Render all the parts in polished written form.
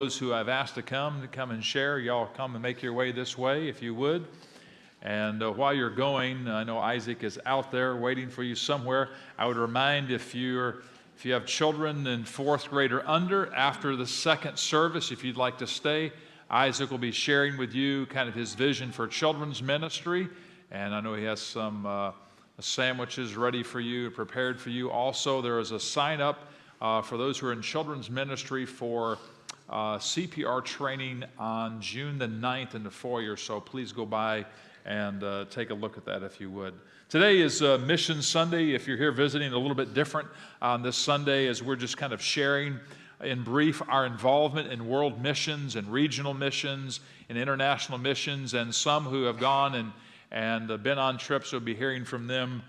Those who I've asked to come and share, y'all come and make your way this way if you would. And while you're going, I know Isaac is out there waiting for you somewhere. I would remind if you have children in fourth grade or under, after the second service, if you'd like to stay, Isaac will be sharing with you kind of his vision for children's ministry. And I know he has some sandwiches ready for you, prepared for you. Also, there is a sign up for those who are in children's ministry for CPR training on June the 9th in the foyer, so please go by and take a look at that if you would. Today is Mission Sunday. If you're here visiting, a little bit different on this Sunday, as we're just kind of sharing in brief our involvement in world missions and regional missions and international missions, and some who have gone and been on trips. We'll be hearing from them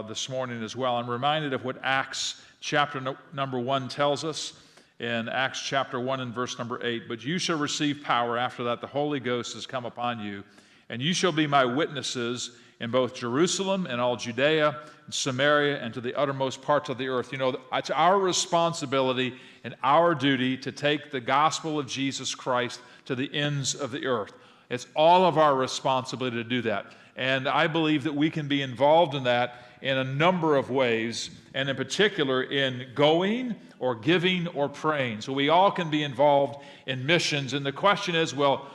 this morning as well. I'm reminded of what Acts chapter number 1 tells us. In Acts chapter 1 and verse number 8, "But you shall receive power after that the Holy Ghost has come upon you, and you shall be my witnesses in both Jerusalem and all Judea and Samaria and to the uttermost parts of the earth." You know, it's our responsibility and our duty to take the gospel of Jesus Christ to the ends of the earth. It's all of our responsibility to do that. And I believe that we can be involved in that in a number of ways, and in particular in going or giving or praying. So we all can be involved in missions. And the question is, well,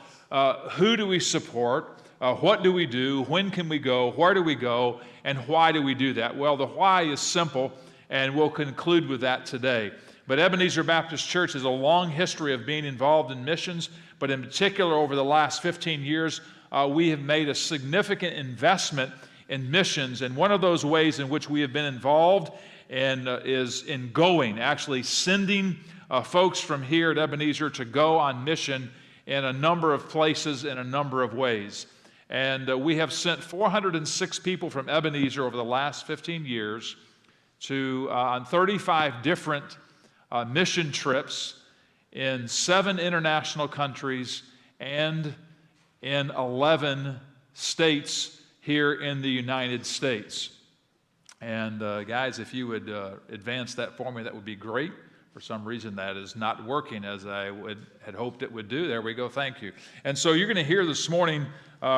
who do we support? What do we do? When can we go? Where do we go? And why do we do that? Well, the why is simple, and we'll conclude with that today. But Ebenezer Baptist Church has a long history of being involved in missions, but in particular over the last 15 years, we have made a significant investment in missions. And one of those ways in which we have been involved is in going, actually sending folks from here at Ebenezer to go on mission in a number of places in a number of ways. And we have sent 406 people from Ebenezer over the last 15 years to on 35 different mission trips in 7 international countries and in 11 states here in the United States. And guys, if you would advance that for me, that would be great. For some reason, that is not working as I had hoped it would do. There we go. Thank you. And so you're going to hear this morning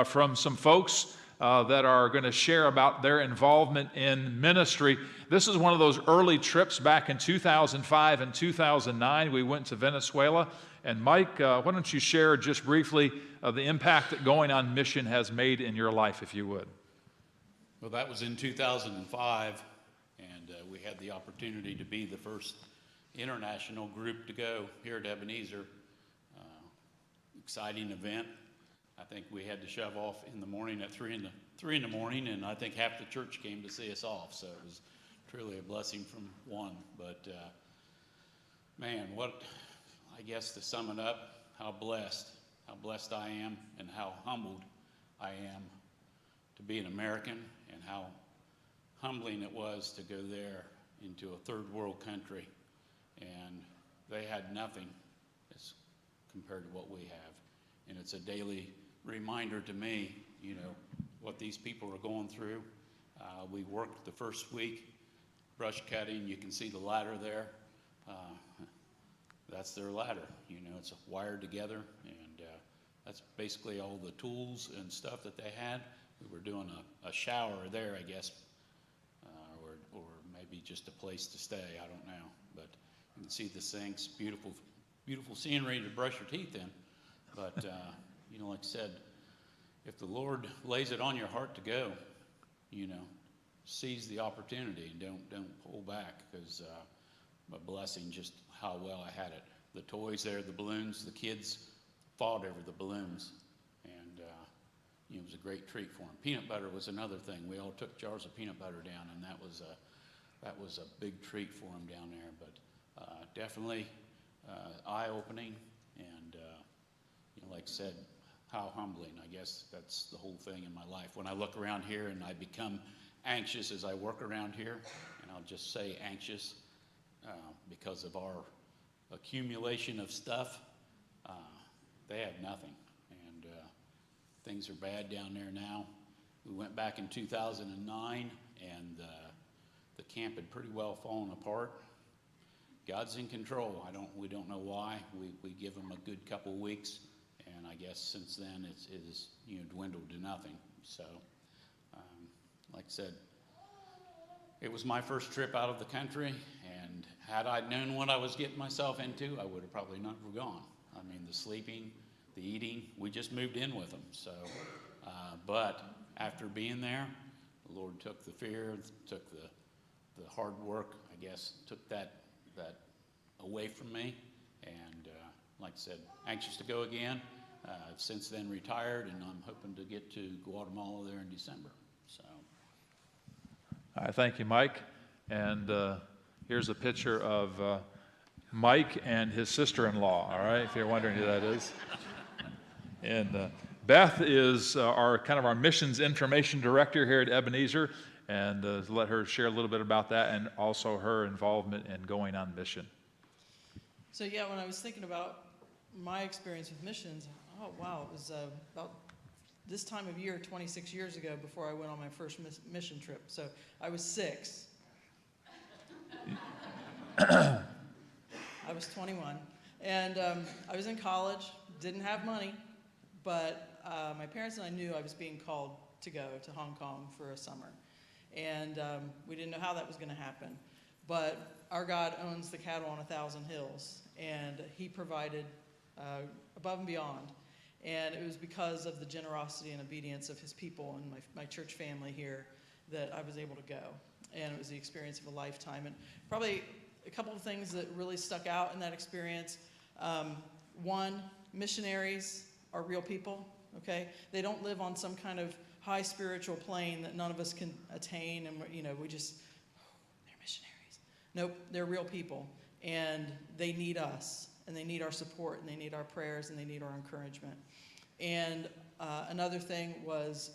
from some folks that are going to share about their involvement in ministry. This is one of those early trips back in 2005 and 2009. We went to Venezuela. And Mike, why don't you share just briefly the impact that going on mission has made in your life, if you would. Well, that was in 2005, and we had the opportunity to be the first international group to go here at Ebenezer. Exciting event. I think we had to shove off in the morning at 3 in the morning, and I think half the church came to see us off, so it was truly a blessing from one. But man, I guess to sum it up, how blessed I am and how humbled I am to be an American, and how humbling it was to go there into a third world country, and they had nothing as compared to what we have. And it's a daily reminder to me, you know, what these people are going through. We worked the first week brush cutting. You can see the ladder there. That's their ladder, you know, it's wired together, and that's basically all the tools and stuff that they had. We were doing a shower there, I guess, or maybe just a place to stay, I don't know. But you can see the sinks, beautiful scenery to brush your teeth in. But, you know, like I said, if the Lord lays it on your heart to go, you know, seize the opportunity and don't pull back, because a blessing just how well I had it. The toys there, the balloons, the kids fought over the balloons, and you know, it was a great treat for them. Peanut butter was another thing. We all took jars of peanut butter down, and that was a big treat for them down there. But definitely eye-opening, and you know, like I said, how humbling. I guess that's the whole thing in my life. When I look around here and I become anxious as I work around here, and I'll just say anxious, because of our accumulation of stuff, they have nothing, and things are bad down there now. We went back in 2009, and the camp had pretty well fallen apart, God's in control. We don't know why. We give him a good couple weeks, and I guess since then it has dwindled to nothing. So, like I said, it was my first trip out of the country, and had I known what I was getting myself into, I would have probably not gone. I mean, the sleeping, the eating, we just moved in with them. So, but after being there, the Lord took the fear, took the hard work, I guess, took that away from me, and like I said, anxious to go again. I've since then retired, and I'm hoping to get to Guatemala there in December. So, All right, thank you, Mike. And here's a picture of Mike and his sister-in-law, all right, if you're wondering who that is. And Beth is our missions information director here at Ebenezer, and let her share a little bit about that and also her involvement in going on mission. So yeah, when I was thinking about my experience with missions, oh wow, it was about this time of year 26 years ago before I went on my first mission trip. So I was 6. I was 21. And I was in college, didn't have money, but my parents and I knew I was being called to go to Hong Kong for a summer. And we didn't know how that was going to happen. But our God owns the cattle on 1,000 hills, and he provided above and beyond. And it was because of the generosity and obedience of his people and my church family here that I was able to go. And it was the experience of a lifetime. And probably a couple of things that really stuck out in that experience. One, missionaries are real people, okay? They don't live on some kind of high spiritual plane that none of us can attain, and we just, they're missionaries. Nope, they're real people, and they need us, and they need our support, and they need our prayers, and they need our encouragement. And another thing was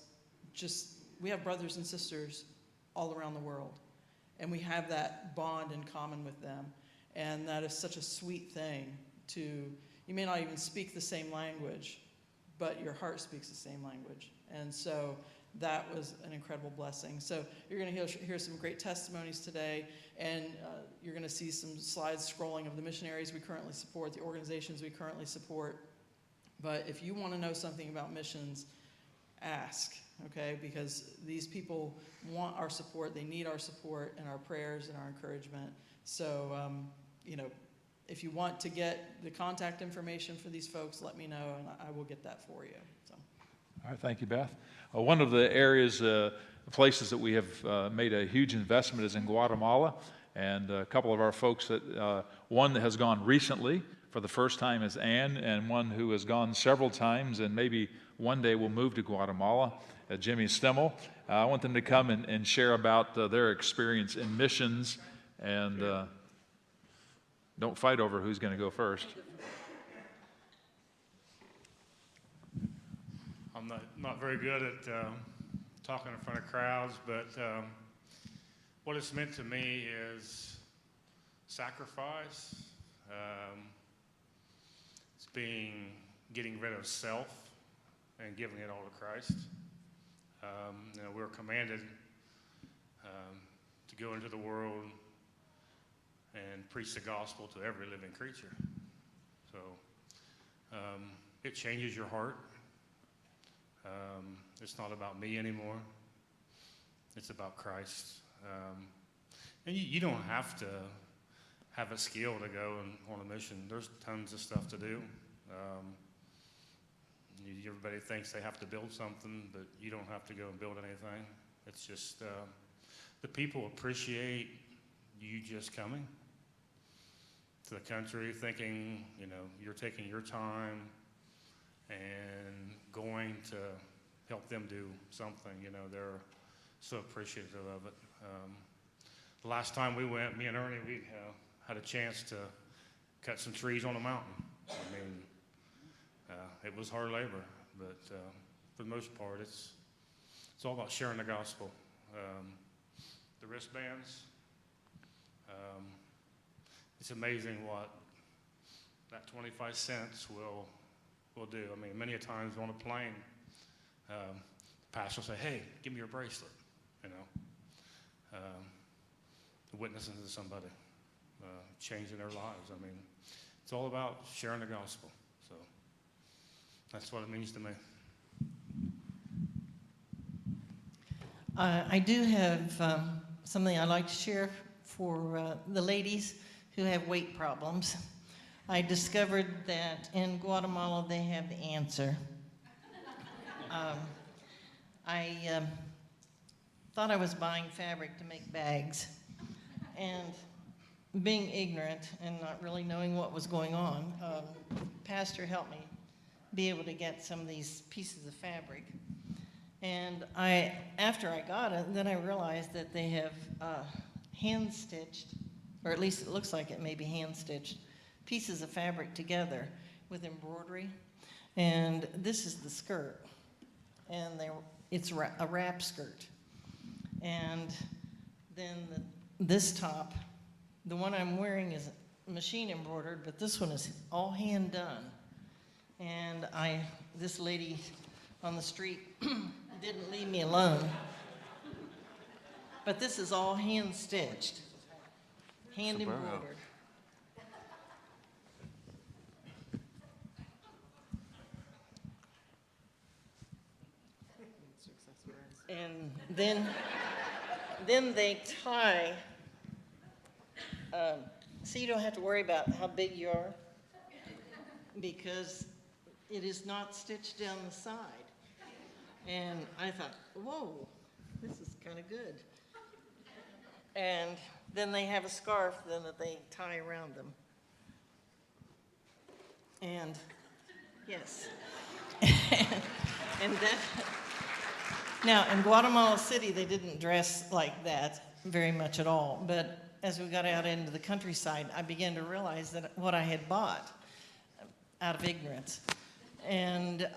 just, we have brothers and sisters all around the world, and we have that bond in common with them, and that is such a sweet thing you may not even speak the same language, but your heart speaks the same language. And so that was an incredible blessing. So you're going to hear some great testimonies today, and you're going to see some slides scrolling of the missionaries we currently support, the organizations we currently support. But if you want to know something about missions, ask, okay? Because these people want our support, they need our support and our prayers and our encouragement. So, if you want to get the contact information for these folks, let me know, and I will get that for you. So. All right, thank you, Beth. One of the areas, places that we have made a huge investment is in Guatemala, and a couple of our folks one that has gone recently for the first time is Ann, and one who has gone several times and maybe one day will move to Guatemala, Jimmy Stemmel. I want them to come and share about their experience in missions, and don't fight over who's going to go first. I'm not very good at talking in front of crowds, but what it's meant to me is sacrifice. It's getting rid of self and giving it all to Christ. We're commanded to go into the world and preach the gospel to every living creature. So it changes your heart. It's not about me anymore. It's about Christ. And you don't have to have a skill to go on a mission. There's tons of stuff to do. Everybody thinks they have to build something, but you don't have to go and build anything. It's just the people appreciate you just coming to the country, thinking, you're taking your time and going to help them do something. They're so appreciative of it. The last time we went, me and Ernie, we had a chance to cut some trees on a mountain. It was hard labor, but for the most part, it's all about sharing the gospel. The wristbands, it's amazing what that 25 cents will do. Many a times on a plane, the pastor will say, "Hey, give me your bracelet," witnessing to somebody. changing their lives. I mean, it's all about sharing the gospel. So that's what it means to me. I do have something I'd like to share for the ladies who have weight problems. I discovered that in Guatemala they have the answer. I thought I was buying fabric to make bags, and being ignorant and not really knowing what was going on, Pastor helped me be able to get some of these pieces of fabric. And after I got it, then I realized that they have hand-stitched, or at least it looks like it may be hand-stitched, pieces of fabric together with embroidery. And this is the skirt, and it's a wrap skirt. And then this top, the one I'm wearing is machine embroidered, but this one is all hand done. And this lady on the street didn't leave me alone. But this is all hand stitched, hand embroidered. And then they tie, so you don't have to worry about how big you are, because it is not stitched down the side. And I thought, whoa, this is kind of good. And then they have a scarf then that they tie around them. And yes. and that, now in Guatemala City, they didn't dress like that very much at all. But as we got out into the countryside, I began to realize that what I had bought out of ignorance. And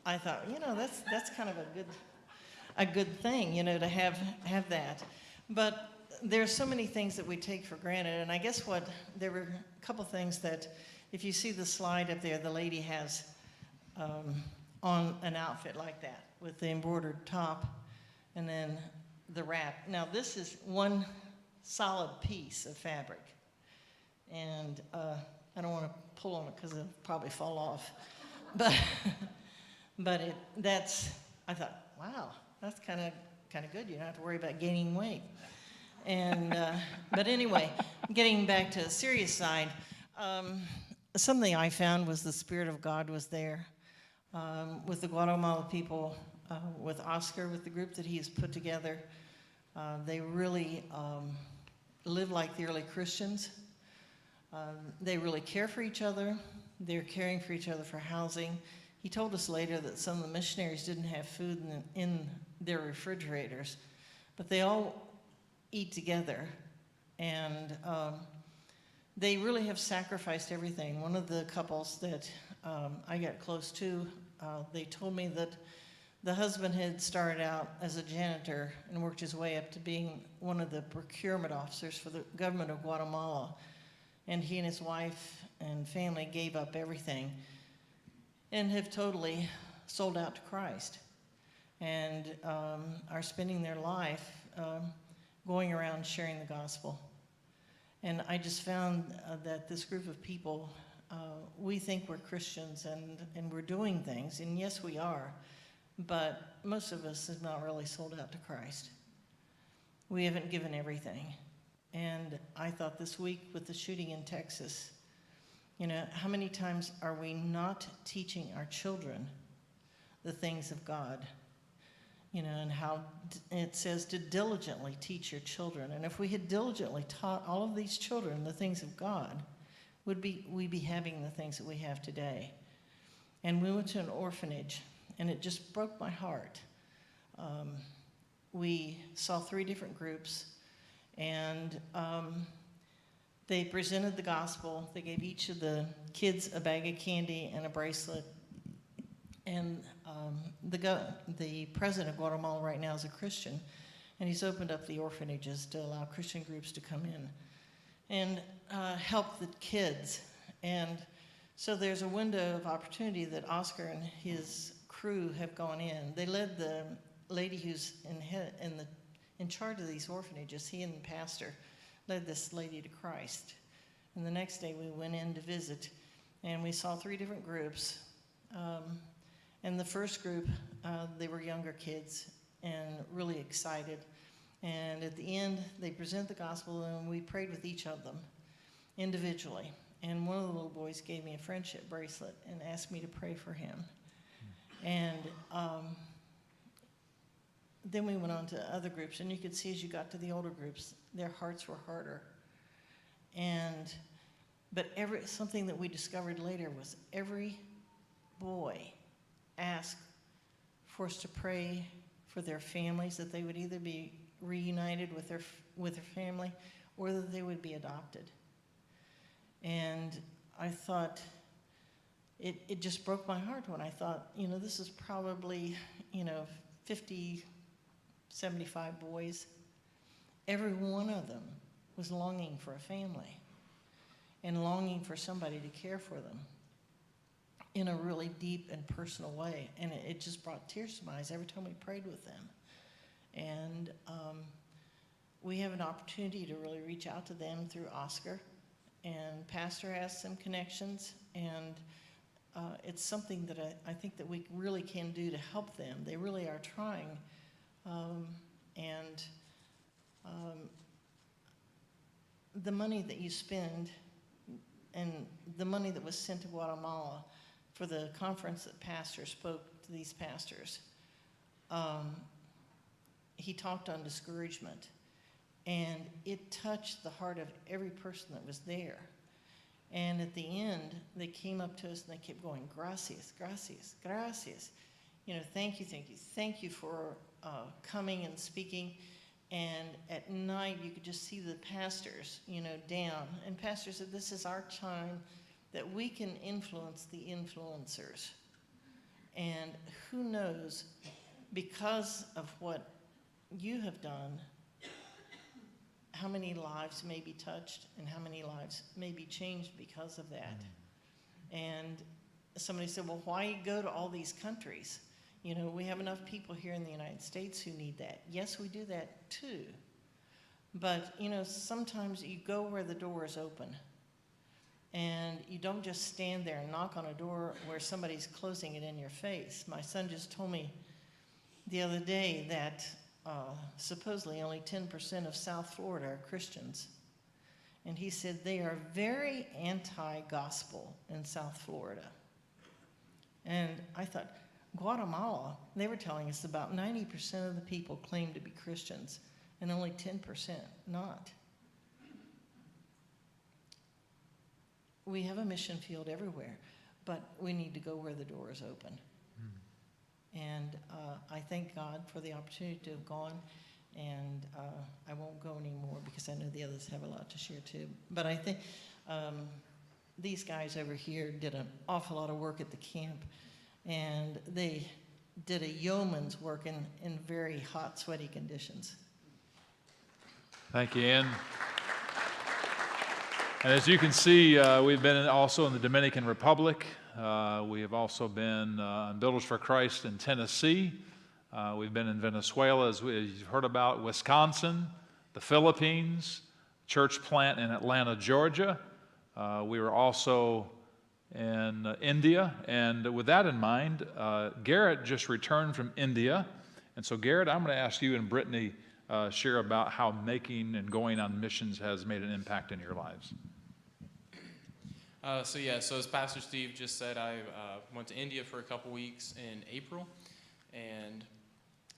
I thought, that's kind of a good thing, to have that. But there's so many things that we take for granted, and I guess there were a couple things that, if you see the slide up there, the lady has on an outfit like that with the embroidered top and then the wrap. Now this is one solid piece of fabric, and I don't want to pull on it because it'll probably fall off, but I thought, wow, that's kind of good. You don't have to worry about gaining weight. And but anyway, getting back to the serious side, something I found was the Spirit of God was there with the Guatemala people, with Oscar, with the group that he has put together. They really live like the early Christians. They really care for each other. They're caring for each other for housing. He told us later that some of the missionaries didn't have food in their refrigerators, but they all eat together, and they really have sacrificed everything. One of the couples that I got close to, they told me that the husband had started out as a janitor and worked his way up to being one of the procurement officers for the government of Guatemala, and he and his wife and family gave up everything and have totally sold out to Christ, and are spending their life going around sharing the gospel. And I just found that this group of people, we think we're Christians and we're doing things, and yes, we are, but most of us have not really sold out to Christ. We haven't given everything. And I thought this week with the shooting in Texas, how many times are we not teaching our children the things of God? And how it says to diligently teach your children. And if we had diligently taught all of these children the things of God, we'd be having the things that we have today. And we went to an orphanage, and it just broke my heart. We saw 3 different groups, and they presented the gospel. They gave each of the kids a bag of candy and a bracelet. And the president of Guatemala right now is a Christian, and he's opened up the orphanages to allow Christian groups to come in and help the kids. And so there's a window of opportunity that Oscar and his crew have gone in. They led the lady who's in charge of these orphanages, he and the pastor. led this lady to Christ. And the next day we went in to visit, and we saw 3 different groups. And the first group, they were younger kids and really excited. And at the end, they presented the gospel, and we prayed with each of them individually. And one of the little boys gave me a friendship bracelet and asked me to pray for him. And then we went on to other groups, and you could see as you got to the older groups, their hearts were harder. But something that we discovered later was every boy asked for us to pray for their families, that they would either be reunited with their family or that they would be adopted. And I thought, it just broke my heart when I thought, this is probably, 50, 75 boys. Every one of them was longing for a family and longing for somebody to care for them in a really deep and personal way. And it just brought tears to my eyes every time we prayed with them. And we have an opportunity to really reach out to them through Oscar. And Pastor has some connections, and it's something that I think that we really can do to help them. They really are trying. The money that you spend and the money that was sent to Guatemala for the conference that Pastor spoke to these pastors, he talked on discouragement, and it touched the heart of every person that was there. And at the end, they came up to us and they kept going, gracias, gracias, gracias. Thank you for coming and speaking. And at night, you could just see the pastors, down. And Pastor said, this is our time that we can influence the influencers. And who knows, because of what you have done, how many lives may be touched and how many lives may be changed because of that. And somebody said, well, why go to all these countries? We have enough people here in the United States who need that. Yes, we do that too. But, sometimes you go where the door is open. And you don't just stand there and knock on a door where somebody's closing it in your face. My son just told me the other day that supposedly only 10% of South Florida are Christians. And he said they are very anti-gospel in South Florida. And I thought, Guatemala, they were telling us about 90% of the people claim to be Christians and only 10% not. We have a mission field everywhere, but we need to go where the door is open. And I thank God for the opportunity to have gone, and I won't go anymore because I know the others have a lot to share too. But I think these guys over here did an awful lot of work at the camp, and they did a yeoman's work in very hot, sweaty conditions. Thank you, Ann. And as you can see, we've been also in the Dominican Republic. We have also been on Builders for Christ in Tennessee. We've been in Venezuela, as you've heard about, Wisconsin, the Philippines, church plant in Atlanta, Georgia. We were also in India. And with that in mind, Garrett just returned from India. And so, Garrett, I'm going to ask you and Brittany share about how making and going on missions has made an impact in your lives. So as Pastor Steve just said, I went to India for a couple weeks in April, and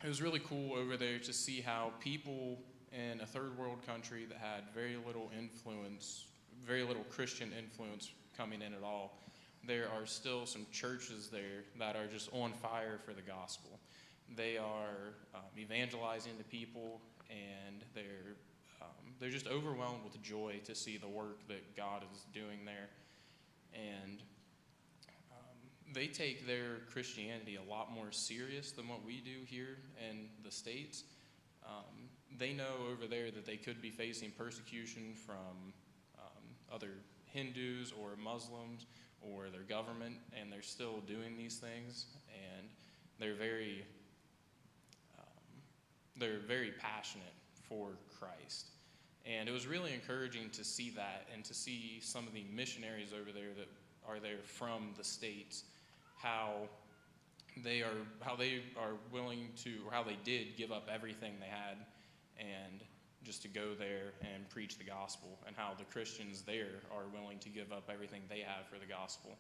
it was really cool over there to see how people in a third world country that had very little influence, very little Christian influence coming in at all, there are still some churches there that are just on fire for the gospel. They are evangelizing the people, and they're just overwhelmed with joy to see the work that God is doing there. And they take their Christianity a lot more serious than what we do here in the States. They know over there that they could be facing persecution from other Hindus or Muslims or their government, and they're still doing these things. And they're very passionate for Christ. And it was really encouraging to see that and to see some of the missionaries over there that are there from the States, how they are willing to, or how they did give up everything they had and just to go there and preach the gospel, and how the Christians there are willing to give up everything they have for the gospel.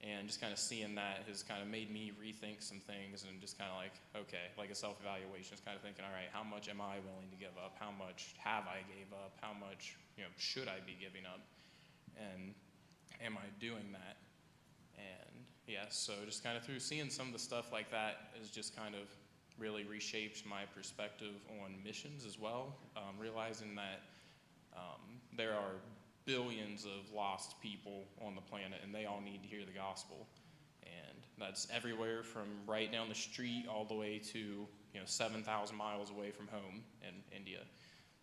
And just kind of seeing that has kind of made me rethink some things, and just kind of like, okay, like a self-evaluation. It's kind of thinking, all right, how much am I willing to give up? How much have I gave up? How much, should I be giving up? And am I doing that? And yeah, so just kind of through seeing some of the stuff like that has just kind of really reshaped my perspective on missions as well, realizing that there are billions of lost people on the planet, and they all need to hear the gospel. And that's everywhere from right down the street all the way to 7,000 miles away from home in India.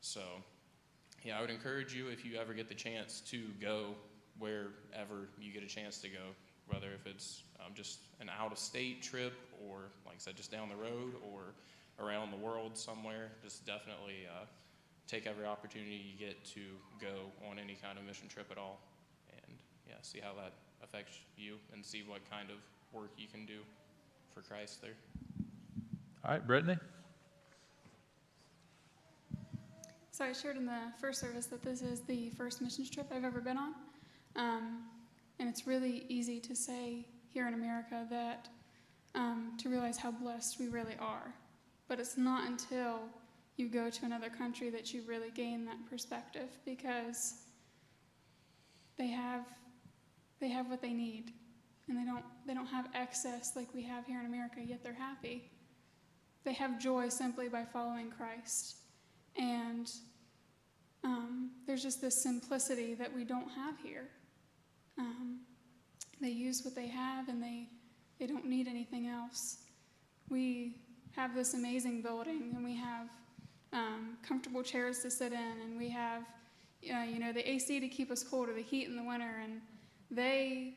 So yeah, I would encourage you, if you ever get the chance, to go wherever you get a chance to go, whether if it's just an out-of-state trip, or like I said, just down the road, or around the world somewhere. Just definitely take every opportunity you get to go on any kind of mission trip at all, and yeah, see how that affects you, and see what kind of work you can do for Christ there. All right, Brittany? So I shared in the first service that this is the first missions trip I've ever been on. And it's really easy to say here in America that, to realize how blessed we really are. But it's not until you go to another country that you really gain that perspective, because they have what they need, and they don't have excess like we have here in America, yet they're happy. They have joy simply by following Christ. And there's just this simplicity that we don't have here. They use what they have, and they don't need anything else. We have this amazing building, and we have comfortable chairs to sit in, and we have the AC to keep us cool, or the heat in the winter, and they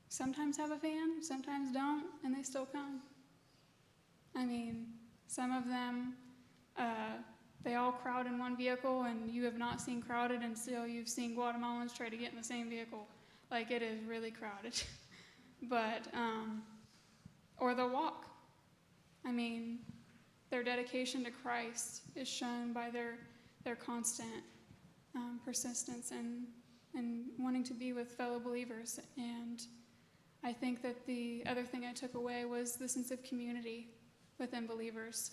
sometimes have a fan, sometimes don't, and they still come. I mean, some of them, they all crowd in one vehicle, and you have not seen crowded until you've seen Guatemalans try to get in the same vehicle. Like, it is really crowded. But, or they'll walk. I mean, their dedication to Christ is shown by their constant persistence and wanting to be with fellow believers. And I think that the other thing I took away was the sense of community within believers.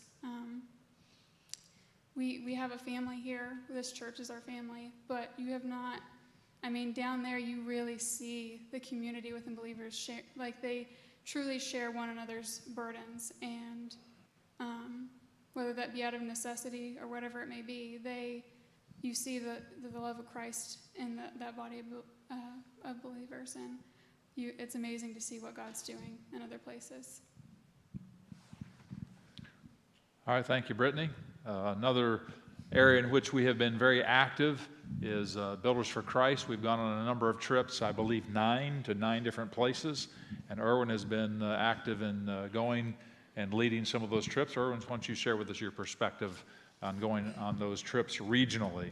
We have a family here. This church is our family, but you have not, down there you really see the community within believers share, like they truly share one another's burdens, and whether that be out of necessity or whatever it may be, you see the love of Christ in that body of believers, and it's amazing to see what God's doing in other places. All right, thank you, Brittany. Another area in which we have been very active is Builders for Christ. We've gone on a number of trips, I believe 9 to 9 different places, and Erwin has been active in going and leading some of those trips. Erwin, why don't you share with us your perspective on going on those trips regionally?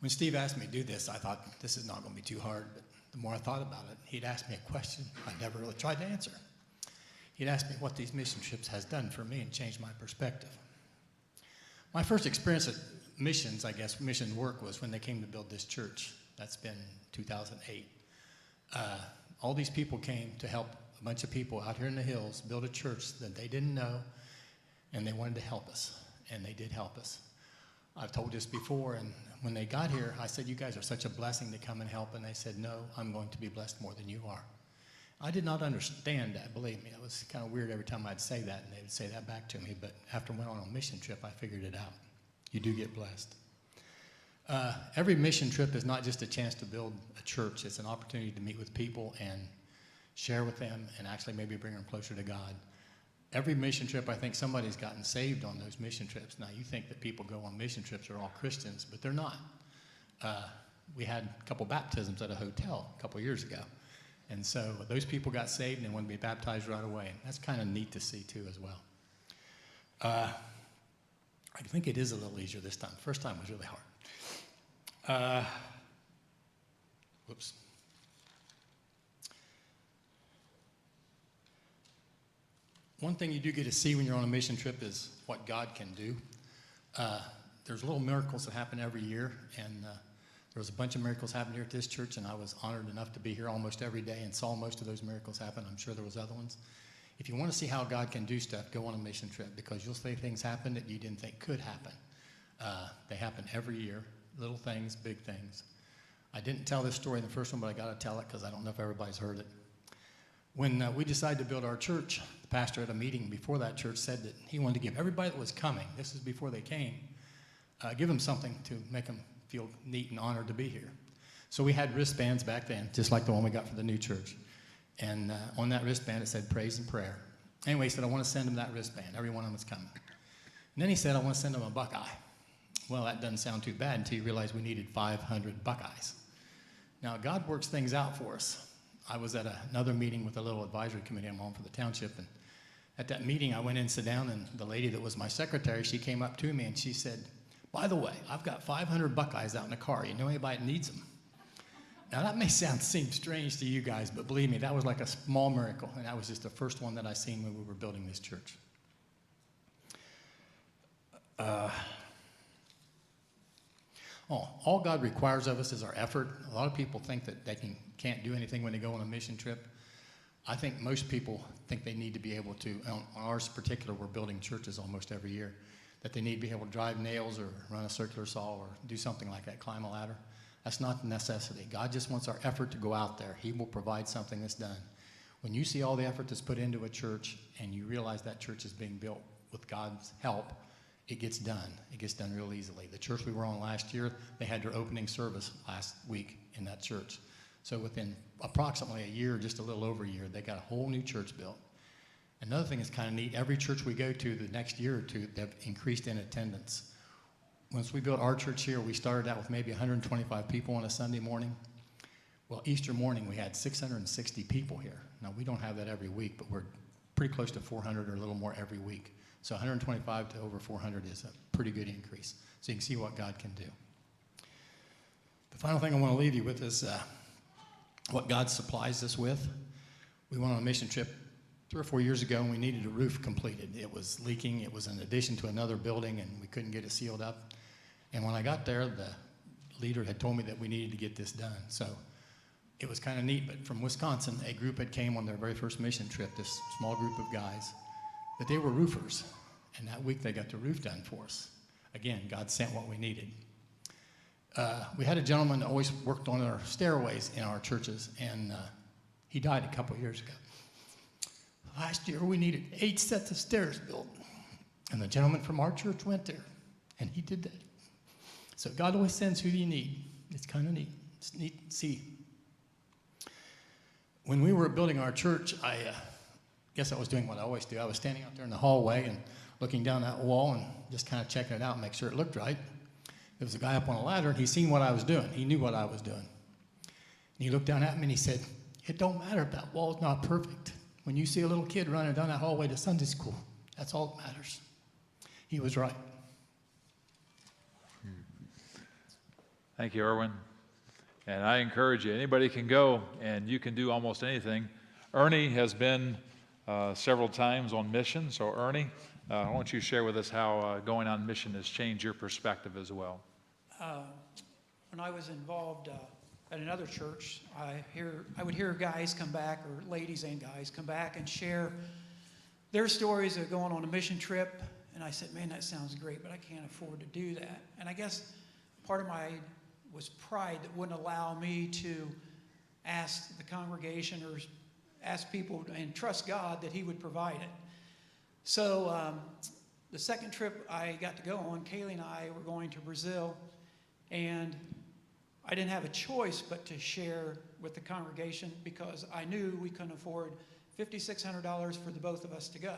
When Steve asked me to do this, I thought this is not going to be too hard, but the more I thought about it, he'd asked me a question I never really tried to answer. He'd asked me what these mission trips has done for me and changed my perspective. My first experience at missions, I guess, mission work, was when they came to build this church. That's been 2008. All these people came to help a bunch of people out here in the hills build a church that they didn't know, and they wanted to help us, and they did help us. I've told this before, and when they got here, I said, you guys are such a blessing to come and help, and they said, no, I'm going to be blessed more than you are. I did not understand that, believe me. It was kind of weird every time I'd say that, and they would say that back to me, but after I went on a mission trip, I figured it out. You do get blessed. Every mission trip is not just a chance to build a church. It's an opportunity to meet with people and share with them and actually maybe bring them closer to God. Every mission trip, I think somebody's gotten saved on those mission trips. Now, you think that people go on mission trips are all Christians, but they're not. We had a couple baptisms at a hotel a couple years ago, And so those people got saved and they wanted to be baptized right away. And that's kind of neat to see too as well. I think it is a little easier this time. First time was really hard. Whoops. One thing you do get to see when you're on a mission trip is what God can do. There's little miracles that happen every year, and there was a bunch of miracles happening here at this church, and I was honored enough to be here almost every day and saw most of those miracles happen. I'm sure there was other ones. If you want to see how God can do stuff, go on a mission trip, because you'll see things happen that you didn't think could happen. They happen every year, little things, big things. I didn't tell this story in the first one, but I got to tell it because I don't know if everybody's heard it. When we decided to build our church, the pastor at a meeting before that church said that he wanted to give everybody that was coming, this is before they came, give them something to make them feel neat and honored to be here. So we had wristbands back then, just like the one we got for the new church. And on that wristband, it said praise and prayer. Anyway, he said, I want to send them that wristband. Every one of them is coming. And then he said, I want to send them a Buckeye. Well, that doesn't sound too bad until you realize we needed 500 Buckeyes. Now, God works things out for us. I was at another meeting with a little advisory committee I'm on for the township, and at that meeting, I went in to sit down, and the lady that was my secretary, she came up to me, and she said, by the way, I've got 500 Buckeyes out in the car. You know anybody that needs them? Now, that may seem strange to you guys, but believe me, that was like a small miracle, and that was just the first one that I seen when we were building this church. All God requires of us is our effort. A lot of people think that they can't do anything when they go on a mission trip. I think most people think they need to be able to, on ours particular, we're building churches almost every year, that they need to be able to drive nails or run a circular saw or do something like that, climb a ladder. That's not the necessity. God just wants our effort to go out there. He will provide something that's done. When you see all the effort that's put into a church and you realize that church is being built with God's help, it gets done. It gets done real easily. The church we were on last year, they had their opening service last week in that church. So within approximately a year, just a little over a year, they got a whole new church built. Another thing that's kind of neat, every church we go to the next year or two, they've increased in attendance. Once we built our church here, we started out with maybe 125 people on a Sunday morning. Well, Easter morning, we had 660 people here. Now, we don't have that every week, but we're pretty close to 400 or a little more every week. So 125 to over 400 is a pretty good increase. So you can see what God can do. The final thing I want to leave you with is what God supplies us with. We went on a mission trip 3 or 4 years ago, and we needed a roof completed. It was leaking. It was an addition to another building, and we couldn't get it sealed up. And when I got there, the leader had told me that we needed to get this done. So it was kind of neat, but from Wisconsin, a group had came on their very first mission trip, this small group of guys, that they were roofers. And that week, they got the roof done for us. Again, God sent what we needed. We had a gentleman that always worked on our stairways in our churches, and he died a couple years ago. Last year, we needed 8 sets of stairs built, and the gentleman from our church went there, and he did that. So God always sends who you need. It's kind of neat. It's neat to see. When we were building our church, I guess I was doing what I always do. I was standing out there in the hallway and looking down that wall and just kind of checking it out and make sure it looked right. There was a guy up on a ladder, and he seen what I was doing. He knew what I was doing. And he looked down at me, and he said, it don't matter if that wall's not perfect. When you see a little kid running down that hallway to Sunday school, that's all that matters. He was right. Thank you, Erwin. And I encourage you, anybody can go, and you can do almost anything. Ernie has been several times on mission. So Ernie, I want you to share with us how going on mission has changed your perspective as well. When I was involved at another church, I would hear guys come back, or ladies and guys come back and share their stories of going on a mission trip. And I said, man, that sounds great, but I can't afford to do that. And I guess part of my was pride that wouldn't allow me to ask the congregation or ask people and trust God that he would provide it. So the second trip I got to go on, Kaylee and I were going to Brazil, and I didn't have a choice but to share with the congregation because I knew we couldn't afford $5,600 for the both of us to go.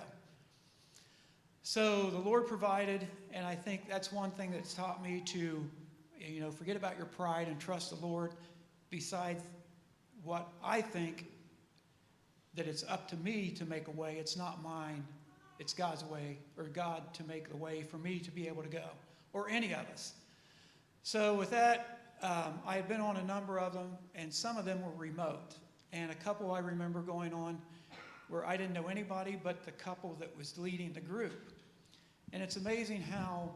So the Lord provided, and I think that's one thing that's taught me to, forget about your pride and trust the Lord besides what I think that it's up to me to make a way. It's not mine. It's God's way, or God to make the way for me to be able to go, or any of us. So with that, I had been on a number of them, and some of them were remote. And a couple I remember going on where I didn't know anybody but the couple that was leading the group. And it's amazing how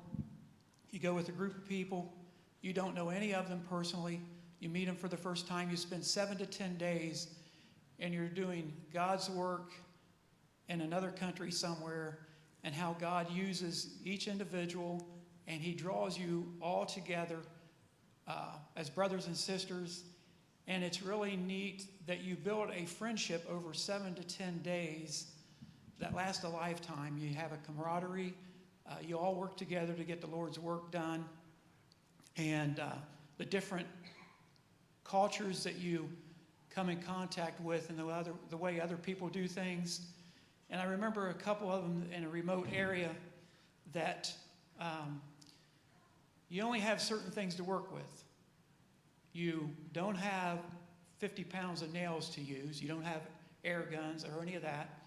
you go with a group of people, you don't know any of them personally, you meet them for the first time, you spend 7 to 10 days, and you're doing God's work in another country somewhere, and how God uses each individual, and he draws you all together as brothers and sisters. And it's really neat that you build a friendship over 7 to 10 days that last a lifetime. You have a camaraderie. You all work together to get the Lord's work done. And the different cultures that you come in contact with and the way other people do things. And I remember a couple of them in a remote area that you only have certain things to work with. You don't have 50 pounds of nails to use. You don't have air guns or any of that.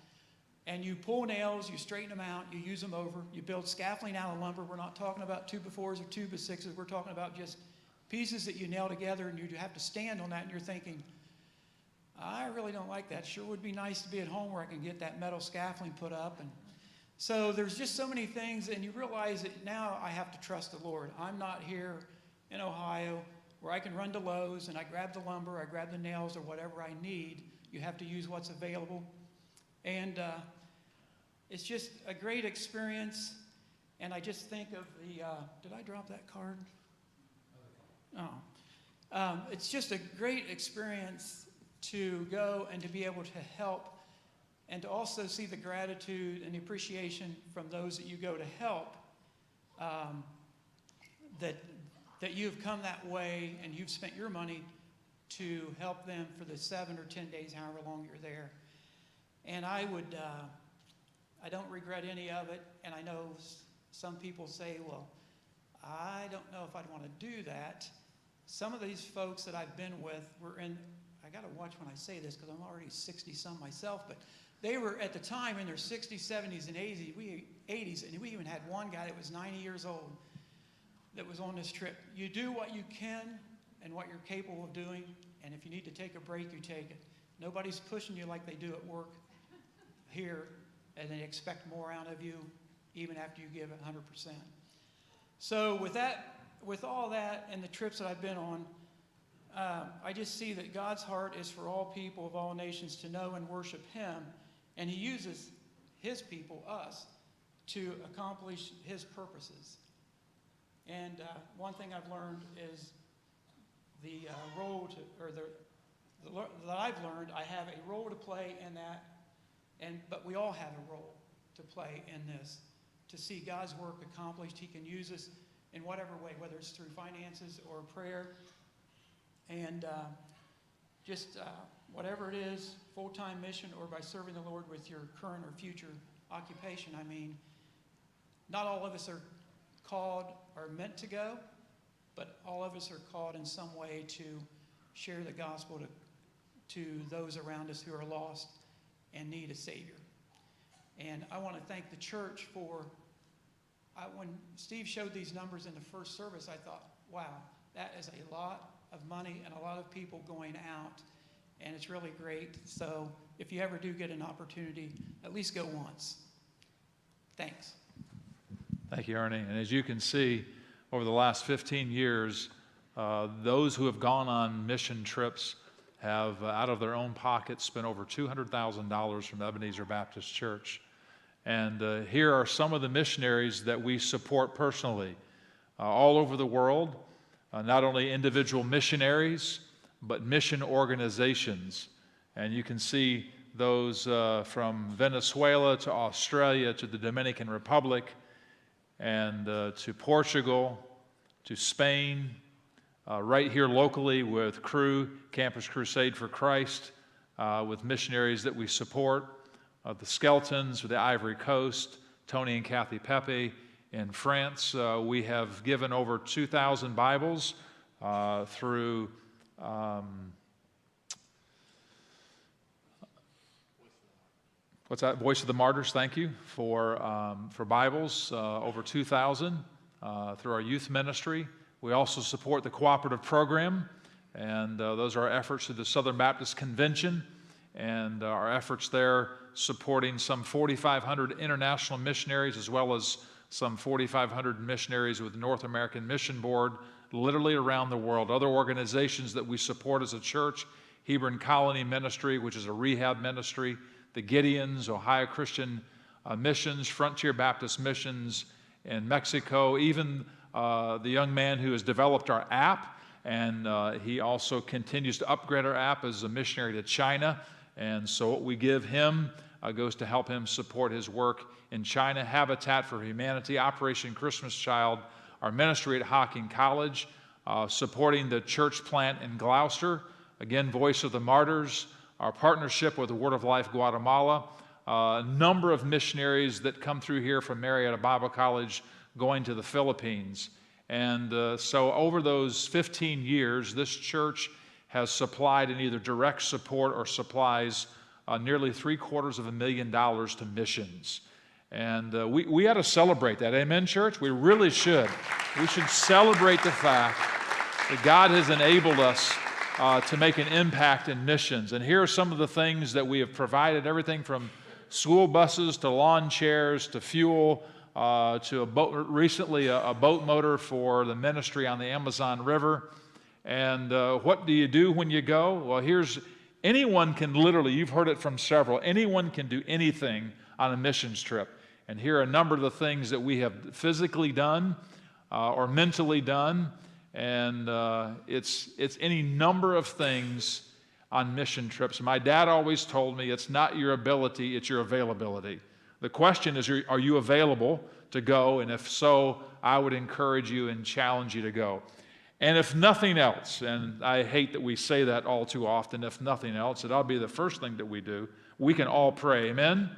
And you pull nails, you straighten them out, you use them over. You build scaffolding out of lumber. We're not talking about 2x4s or 2x6s. We're talking about just pieces that you nail together, and you have to stand on that, and you're thinking, I really don't like that. Sure would be nice to be at home where I can get that metal scaffolding put up. And so there's just so many things, and you realize that now I have to trust the Lord. I'm not here in Ohio where I can run to Lowe's and I grab the lumber, I grab the nails or whatever I need. You have to use what's available. And it's just a great experience. And I just think of the, did I drop that card? Oh. It's just a great experience to go and to be able to help, and to also see the gratitude and the appreciation from those that you go to help, that you've come that way and you've spent your money to help them for the 7 or 10 days, however long you're there. And I don't regret any of it. And I know some people say, well, I don't know if I'd want to do that. Some of these folks that I've been with were in, I got to watch when I say this because I'm already 60-some myself, but they were at the time in their 60s, 70s, and 80s, and we even had one guy that was 90 years old that was on this trip. You do what you can and what you're capable of doing, and if you need to take a break, you take it. Nobody's pushing you like they do at work here, and they expect more out of you even after you give 100%. So with all that and the trips that I've been on, I just see that God's heart is for all people of all nations to know and worship him, and he uses his people, us, to accomplish his purposes. And one thing I've learned is the role that I've learned, I have a role to play in that, but we all have a role to play in this, to see God's work accomplished. He can use us in whatever way, whether it's through finances or prayer, and just whatever it is, full-time mission or by serving the Lord with your current or future occupation. I mean, not all of us are called or meant to go, but all of us are called in some way to share the gospel to those around us who are lost and need a Savior. And I want to thank the church for, when Steve showed these numbers in the first service, I thought, wow, that is a lot of money and a lot of people going out, and it's really great. So if you ever do get an opportunity, at least go once. Thanks. Thank you, Ernie. And as you can see, over the last 15 years, those who have gone on mission trips have, out of their own pockets, spent over $200,000 from Ebenezer Baptist Church. And here are some of the missionaries that we support personally all over the world, not only individual missionaries, but mission organizations. And you can see those from Venezuela to Australia to the Dominican Republic and to Portugal, to Spain, right here locally with Cru, Campus Crusade for Christ, with missionaries that we support, the Skeletons with the Ivory Coast, Tony and Kathy Pepe. In France, we have given over 2,000 Bibles through What's that? Voice of the Martyrs, thank you for Bibles, over 2,000 through our youth ministry. We also support the cooperative program, and those are our efforts through the Southern Baptist Convention, and our efforts there supporting some 4,500 international missionaries, as well as some 4,500 missionaries with the North American Mission Board, literally around the world. Other organizations that we support as a church: Hebron Colony Ministry, which is a rehab ministry, the Gideons, Ohio Christian Missions, Frontier Baptist Missions in Mexico, even the young man who has developed our app, and he also continues to upgrade our app as a missionary to China. And so what we give him goes to help him support his work in China. Habitat for Humanity, Operation Christmas Child, our ministry at Hocking College, supporting the church plant in Gloucester. Again, Voice of the Martyrs, our partnership with the Word of Life Guatemala, a number of missionaries that come through here from Marietta Bible College going to the Philippines. And so over those 15 years, this church has supplied in either direct support or supplies nearly $750,000 to missions. And we ought to celebrate that. Amen, church? We really should. We should celebrate the fact that God has enabled us to make an impact in missions. And here are some of the things that we have provided: everything from school buses to lawn chairs to fuel to a boat, recently a boat motor for the ministry on the Amazon River. And what do you do when you go? Well, anyone can literally, you've heard it from several, anyone can do anything on a missions trip. And here are a number of the things that we have physically done or mentally done. And it's any number of things on mission trips. My dad always told me it's not your ability, it's your availability. The question is, are you available to go? And if so, I would encourage you and challenge you to go. And if nothing else, and I hate that we say that all too often, if nothing else, it ought to be the first thing that we do. We can all pray, amen?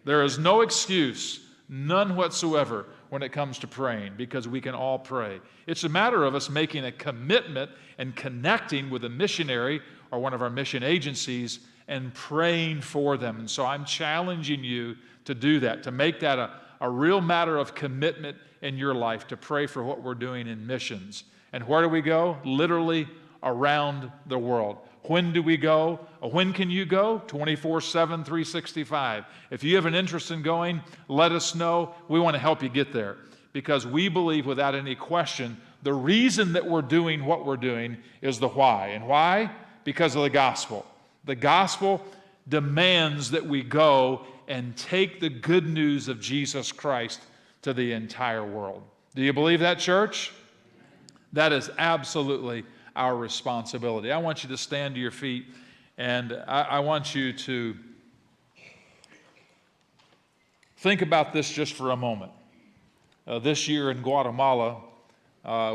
There is no excuse, none whatsoever, when it comes to praying, because we can all pray. It's a matter of us making a commitment and connecting with a missionary or one of our mission agencies and praying for them. And so I'm challenging you to do that, to make that a real matter of commitment in your life, to pray for what we're doing in missions. And where do we go? Literally around the world. When do we go? When can you go? 24/7, 365. If you have an interest in going, let us know. We want to help you get there, because we believe without any question the reason that we're doing what we're doing is the why. And why? Because of the gospel. The gospel demands that we go and take the good news of Jesus Christ to the entire world. Do you believe that, church? That is absolutely our responsibility. I want you to stand to your feet, and I want you to think about this just for a moment. This year in Guatemala,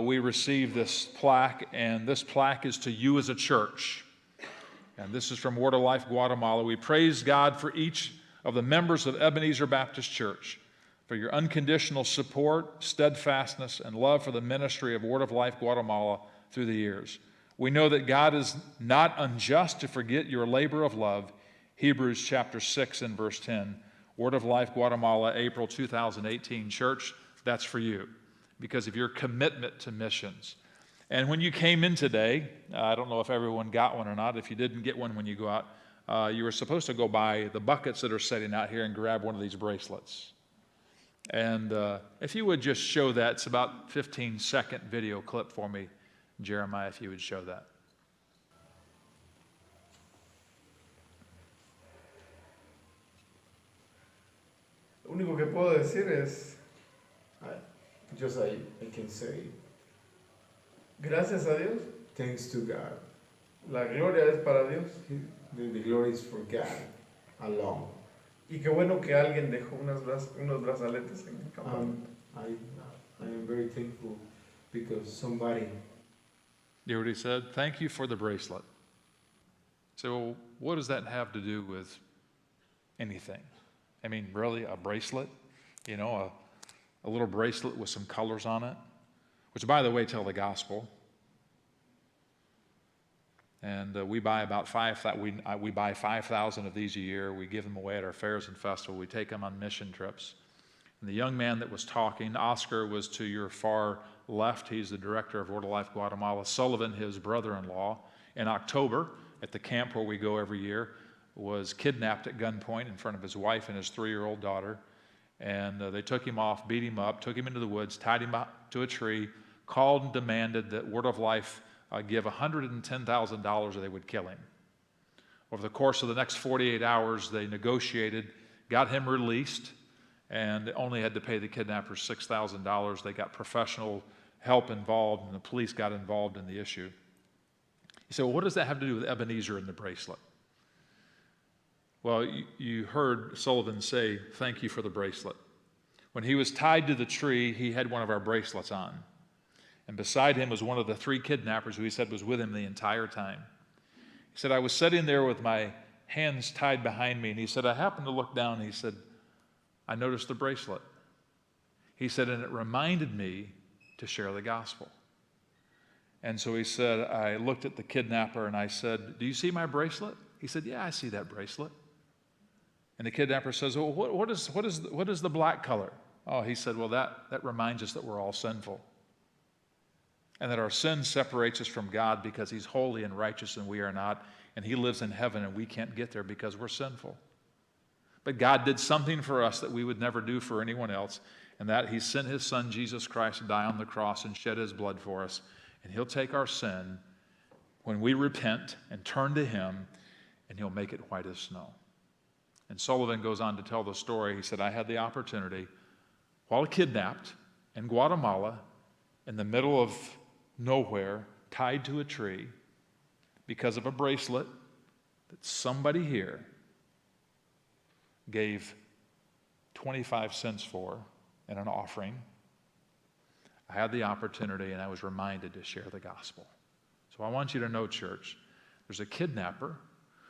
we received this plaque, and this plaque is to you as a church. And this is from Word of Life Guatemala. We praise God for each of the members of Ebenezer Baptist Church, for your unconditional support, steadfastness, and love for the ministry of Word of Life Guatemala through the years. We know that God is not unjust to forget your labor of love. Hebrews chapter 6 and verse 10. Word of Life Guatemala, April 2018. Church, that's for you because of your commitment to missions. And when you came in today, I don't know if everyone got one or not. If you didn't get one when you go out, you were supposed to go by the buckets that are sitting out here and grab one of these bracelets. And if you would just show that, it's about 15-second video clip for me, Jeremiah, if you would show that. Lo único que puedo decir es, just I can say, gracias a Dios, thanks to God. La gloria es para Dios. The glory is for God alone. Y qué bueno que alguien dejó unos brazaletes en el campo. I am very thankful because somebody. You heard what he said? Thank you for the bracelet. So, well, what does that have to do with anything? I mean, really, a bracelet? You know, a little bracelet with some colors on it, which, by the way, tell the gospel. And we buy about 5,000. We buy 5,000 of these a year. We give them away at our fairs and festivals. We take them on mission trips. And the young man that was talking, Oscar, was to your far left. He's the director of Word of Life Guatemala. Sullivan, his brother-in-law, in October at the camp where we go every year, was kidnapped at gunpoint in front of his wife and his 3-year-old daughter. And they took him off, beat him up, took him into the woods, tied him up to a tree, called and demanded that Word of Life give $110,000 or they would kill him. Over the course of the next 48 hours, they negotiated, got him released, and only had to pay the kidnappers $6,000. They got professional help involved, and the police got involved in the issue. You say, well, what does that have to do with Ebenezer and the bracelet? Well, you heard Sullivan say, thank you for the bracelet. When he was tied to the tree, he had one of our bracelets on. And beside him was one of the 3 kidnappers who he said was with him the entire time. He said, I was sitting there with my hands tied behind me, and he said, I happened to look down, and he said, I noticed the bracelet. He said, and it reminded me to share the gospel. And so he said, I looked at the kidnapper and I said, do you see my bracelet? He said, yeah, I see that bracelet. And the kidnapper says, well, what is the black color? Oh, he said, well, that reminds us that we're all sinful. And that our sin separates us from God because he's holy and righteous and we are not. And he lives in heaven and we can't get there because we're sinful. But God did something for us that we would never do for anyone else, and that he sent his son, Jesus Christ, to die on the cross and shed his blood for us. And he'll take our sin when we repent and turn to him, and he'll make it white as snow. And Sullivan goes on to tell the story. He said, I had the opportunity, while kidnapped in Guatemala, in the middle of nowhere, tied to a tree, because of a bracelet that somebody here gave 25 cents for in an offering. I had the opportunity and I was reminded to share the gospel. So I want you to know, church, there's a kidnapper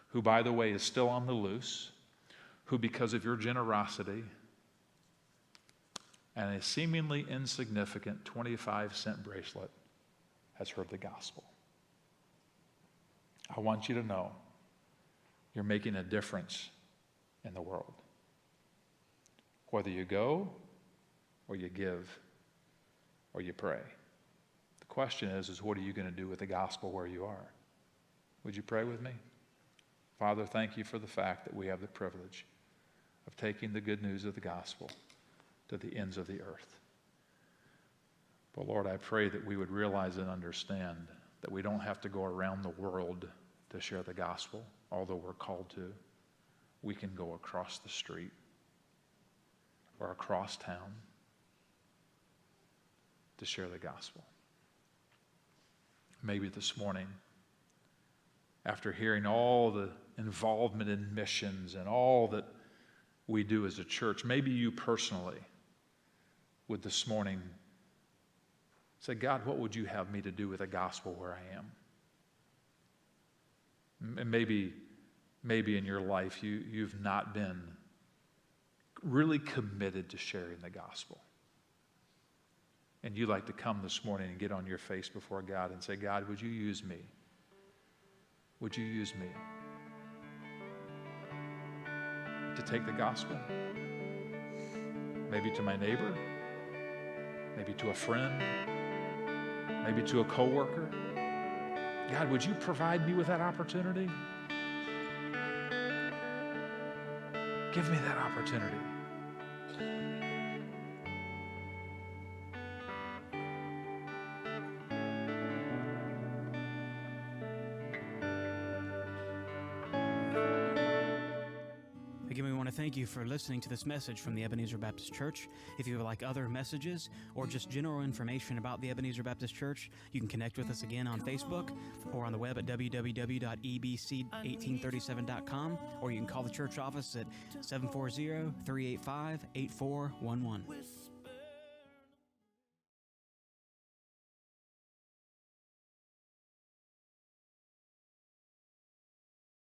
who, by the way, is still on the loose, who, because of your generosity and a seemingly insignificant 25-cent bracelet, has heard the gospel. I want you to know you're making a difference in the world. Whether you go or you give or you pray. The question is what are you going to do with the gospel where you are? Would you pray with me? Father, thank you for the fact that we have the privilege of taking the good news of the gospel to the ends of the earth. But Lord, I pray that we would realize and understand that we don't have to go around the world to share the gospel, although we're called to. We can go across the street or across town to share the gospel. Maybe this morning, after hearing all the involvement in missions and all that we do as a church, maybe you personally would this morning say, God, what would you have me to do with the gospel where I am? And maybe in your life you've not been really committed to sharing the gospel. And you'd like to come this morning and get on your face before God and say, God, would you use me? Would you use me to take the gospel? Maybe to my neighbor, maybe to a friend, maybe to a coworker. God, would you provide me with that opportunity? Give me that opportunity. Again, we want to thank you for listening to this message from the Ebenezer Baptist Church. If you would like other messages or just general information about the Ebenezer Baptist Church, you can connect with us again on Facebook or on the web at www.ebc1837.com, or you can call the church office at 740-385-8411.